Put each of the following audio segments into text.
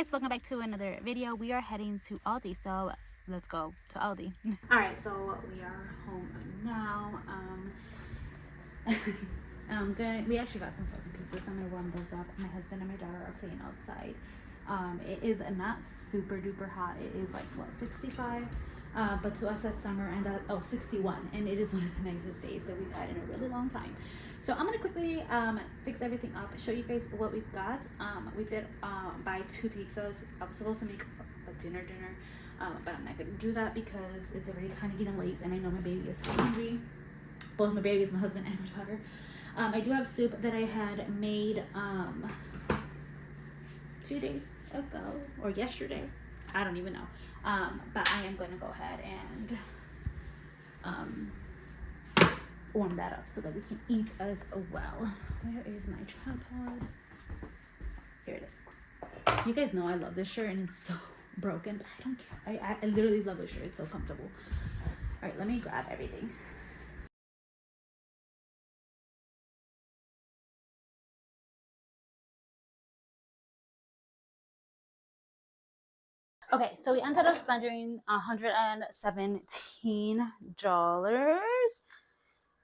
guys, welcome back to another video. We are heading to Aldi, so let's go to Aldi. All right, so we are home now. We actually got some frozen pizzas. I'm gonna warm those up. My husband and my daughter are playing outside. It is not super duper hot. It is like what, 65, but to us that's summer, and 61, and it is one of the nicest days that we've had in a really long time. So I'm gonna quickly fix everything up, show you guys what we've got. We did buy 2 pizzas. I was supposed to make a dinner, but I'm not gonna do that because it's already kind of getting late, and I know my baby is hungry. Both my babies, my husband and my daughter. I do have soup that I had made 2 days ago or yesterday. I don't even know. But I am going to go ahead and warm that up so that we can eat as well. Where is my tripod? Here it is. You guys know I love this shirt and it's so broken, but I don't care. I literally love this shirt. It's so comfortable. All right, let me grab everything. Okay, so we ended up spending $117,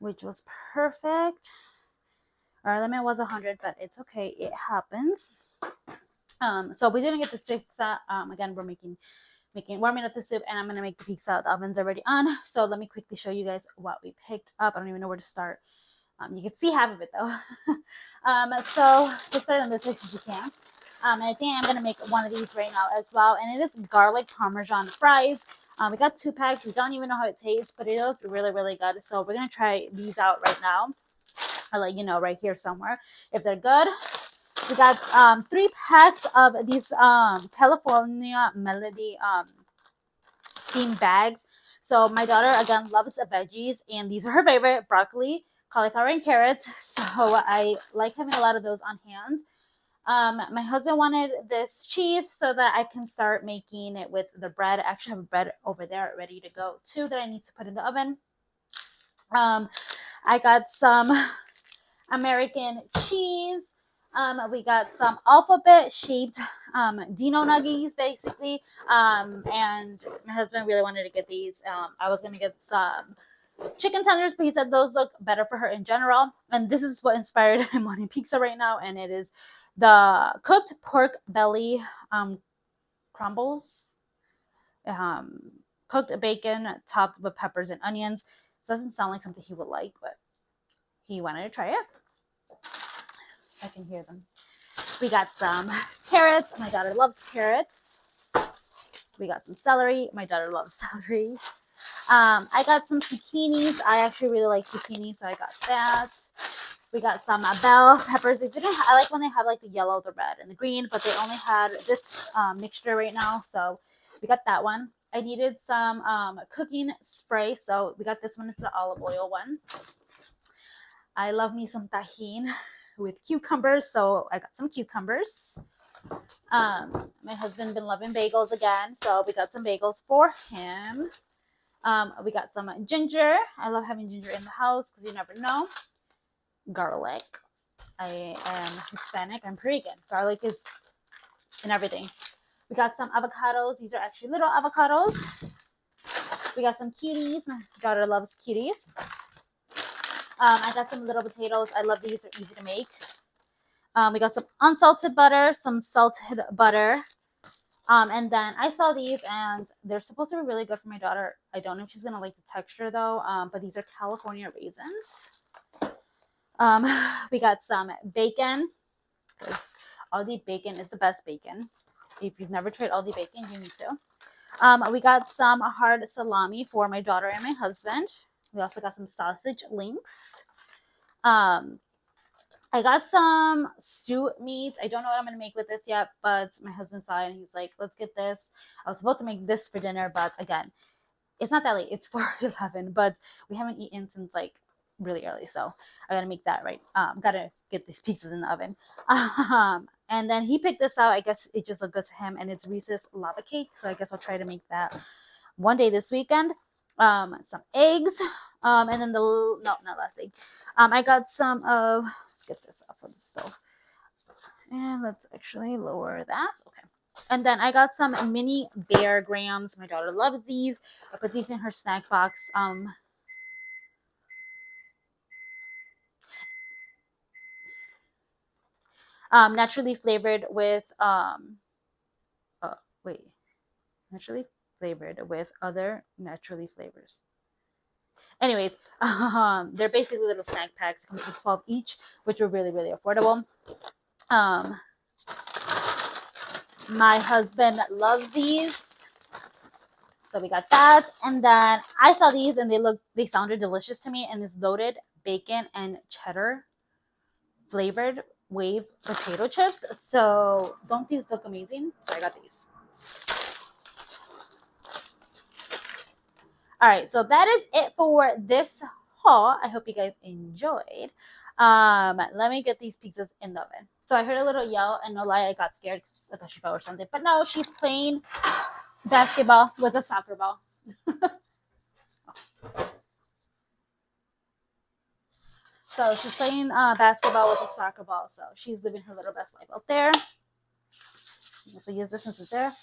which was perfect. Our limit was 100, but it's okay. It happens. So we didn't get this pizza. Again, we're warming up the soup, and I'm gonna make the pizza. The oven's already on. So let me quickly show you guys what we picked up. I don't even know where to start. You can see half of it though. So let's start on this side if you can. I think I'm gonna make one of these right now as well, and it is garlic parmesan fries. We got 2 packs. We don't even know how it tastes, but it looks really, really good. So we're gonna try these out right now. I'll let you know right here somewhere if they're good. We got 3 packs of these California Melody steamed bags. So my daughter again loves veggies, and these are her favorite: broccoli, cauliflower, and carrots. So I like having a lot of those on hand. My husband wanted this cheese so that I can start making it with the bread. I actually have bread over there ready to go too that I need to put in the oven. I got some American cheese. We got some alphabet shaped Dino nuggies basically. And my husband really wanted to get these. I was gonna get some chicken tenders, but he said those look better for her in general. And this is what inspired him wanting pizza right now, and it is the cooked pork belly crumbles, cooked bacon topped with peppers and onions. Doesn't sound like something he would like, but he wanted to try it. I can hear them. We got some carrots. My daughter loves carrots. We got some celery. My daughter loves celery. I got some zucchinis. I actually really like zucchini, so I got that. We got some bell peppers. I like when they have like the yellow, the red, and the green, but they only had this mixture right now, so we got that one. I needed some cooking spray, so we got this one. It's the olive oil one. I love me some tahini with cucumbers, so I got some cucumbers. My husband been loving bagels again, so we got some bagels for him. We got some ginger. I love having ginger in the house because you never know. Garlic. I am Hispanic. I'm pretty good. Garlic is in everything. We got some avocados. These are actually little avocados. We got some cuties. My daughter loves cuties. I got some little potatoes. I love these. They're easy to make. We got some unsalted butter, some salted butter. And then I saw these, and they're supposed to be really good for my daughter. I don't know if she's going to like the texture, though. But these are California raisins. We got some bacon, because Aldi bacon is the best bacon. If you've never tried Aldi bacon, you need to. We got some hard salami for my daughter and my husband. We also got some sausage links. I got some stew meat. I don't know what I'm going to make with this yet, but my husband saw it and he's like, let's get this. I was supposed to make this for dinner, but again, it's not that late. It's 4:11, but we haven't eaten since like really early, so I gotta make that right. Gotta get these pizzas in the oven. And then he picked this out. I guess it just looked good to him, and it's Reese's lava cake, so I guess I'll try to make that one day this weekend. Some eggs, and then not last egg. I got some of, let's get this off of the stove, and let's actually lower that. Okay. And then I got some mini bear grams. My daughter loves these. I put these in her snack box. Naturally flavored with wait, naturally flavored with other naturally flavors. Anyways, they're basically little snack packs. It comes with 12 each, which were really, really affordable. My husband loves these, so we got that. And then I saw these and they sounded delicious to me. And it's loaded bacon and cheddar flavored wave potato chips. So don't these look amazing? So I got these. All right, so that is it for this haul. I hope you guys enjoyed. Let me get these pizzas in the oven. So I heard a little yell, and no lie, I got scared because I thought she fell or something. But no, she's playing basketball with a soccer ball. So she's playing basketball with a soccer ball. So she's living her little best life out there. So use this since it's there.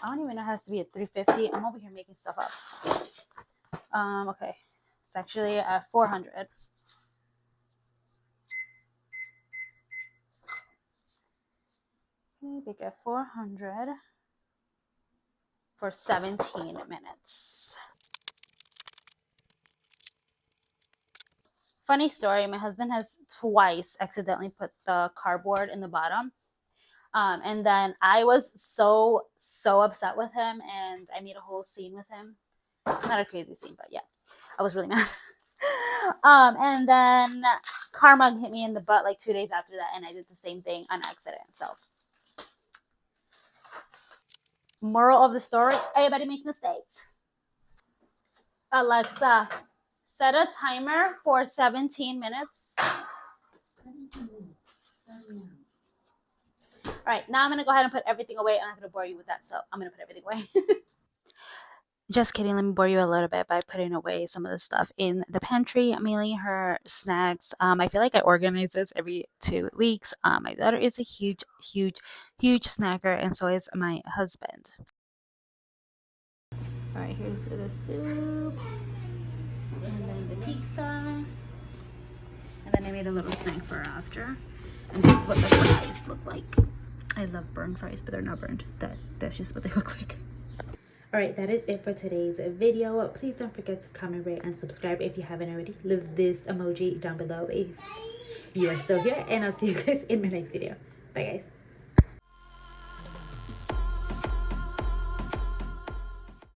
I don't even know how it has to be at 350. I'm over here making stuff up. Okay. It's actually at 400. Okay, bake at 400 for 17 minutes. Funny story, my husband has twice accidentally put the cardboard in the bottom. And then I was so upset with him, and I made a whole scene with him. Not a crazy scene, but yeah, I was really mad. And then karma hit me in the butt like 2 days after that, and I did the same thing on accident. So, moral of the story, everybody makes mistakes. Alexa, set a timer for 17 minutes. All right, now I'm going to go ahead and put everything away. I'm not going to bore you with that, so I'm going to put everything away. Just kidding. Let me bore you a little bit by putting away some of the stuff in the pantry, mainly her snacks. I feel like I organize this every 2 weeks. My daughter is a huge snacker, and so is my husband. All right, here's the soup, and then the pizza, and then I made a little snack for her after. And this is what the fries look like. I love burnt fries, but they're not burnt. That's just what they look like. Alright, that is it for today's video. Please don't forget to comment, rate, and subscribe if you haven't already. Leave this emoji down below if you are still here. And I'll see you guys in my next video. Bye, guys.